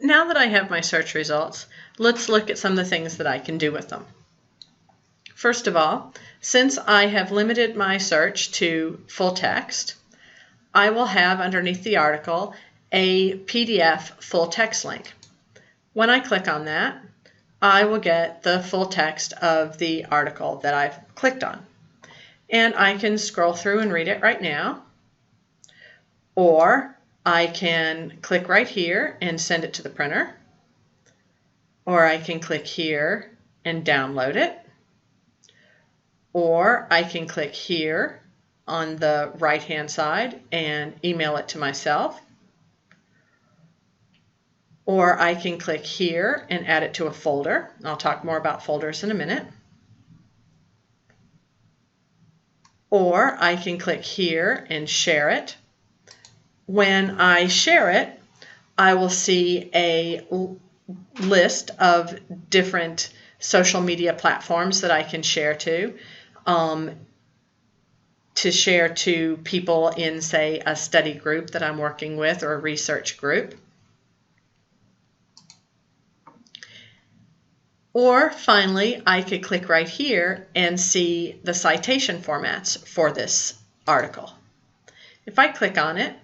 Now that I have my search results, let's look at some of the things that I can do with them. First of all, since I have limited my search to full text, I will have underneath the article a PDF full text link. When I click on that, I will get the full text of the article that I've clicked on. And I can scroll through and read it right now, or I can click right here and send it to the printer, or I can click here and download it, or I can click here on the right-hand side and email it to myself, or I can click here and add it to a folder. I'll talk more about folders in a minute. Or I can click here and share it. When I share it, I will see a list of different social media platforms that I can share to share to people in, say, a study group that I'm working with or a research group. Or finally, I could click right here and see the citation formats for this article. If I click on it,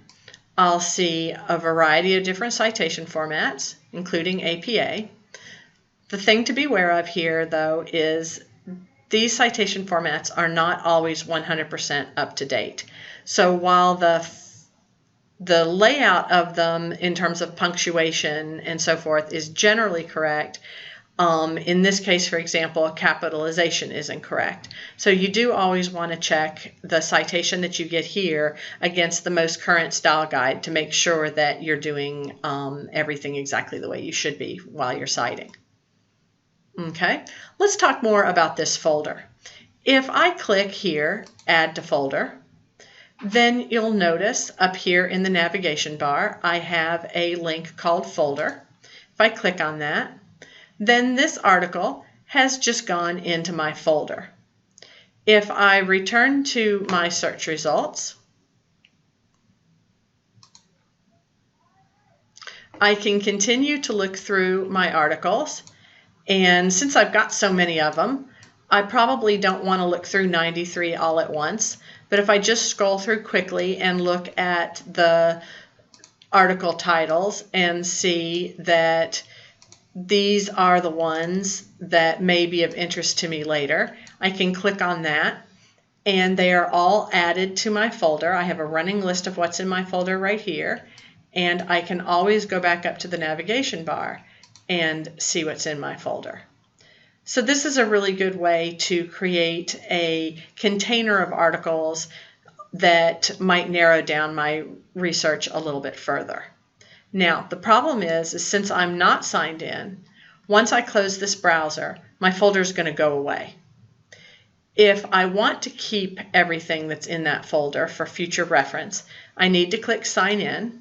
I'll see a variety of different citation formats, including APA. The thing to be aware of here, though, is these citation formats are not always 100% up to date. So while the layout of them in terms of punctuation and so forth is generally correct, in this case, for example, capitalization is incorrect. So you do always want to check the citation that you get here against the most current style guide to make sure that you're doing everything exactly the way you should be while you're citing. Okay, let's talk more about this folder. If I click here, Add to Folder, then you'll notice up here in the navigation bar, I have a link called Folder. If I click on that, then this article has just gone into my folder. If I return to my search results, I can continue to look through my articles, and since I've got so many of them, I probably don't want to look through 93 all at once, but if I just scroll through quickly and look at the article titles and see that these are the ones that may be of interest to me later, I can click on that and they are all added to my folder. I have a running list of what's in my folder right here, and I can always go back up to the navigation bar and see what's in my folder. So this is a really good way to create a container of articles that might narrow down my research a little bit further. Now, the problem is since I'm not signed in, once I close this browser, my folder is going to go away. If I want to keep everything that's in that folder for future reference, I need to click Sign In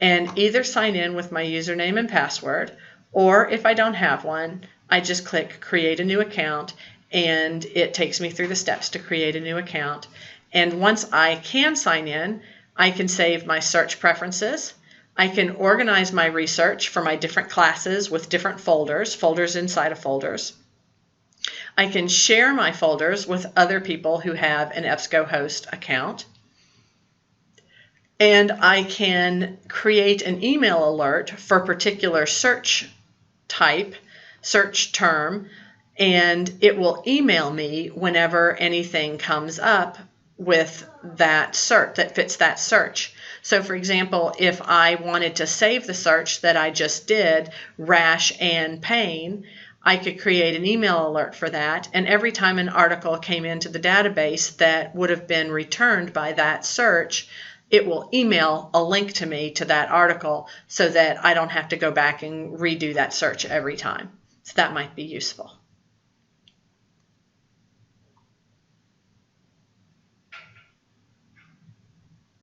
and either sign in with my username and password, or if I don't have one, I just click Create a New Account and it takes me through the steps to create a new account. And once I can sign in, I can save my search preferences. I can organize my research for my different classes with different folders, folders inside of folders. I can share my folders with other people who have an EBSCOhost account. And I can create an email alert for a particular search type, search term, and it will email me whenever anything comes up with that search that fits that search. So for example, if I wanted to save the search that I just did, rash and pain, I could create an email alert for that, and every time an article came into the database that would have been returned by that search, it will email a link to me to that article so that I don't have to go back and redo that search every time. So that might be useful.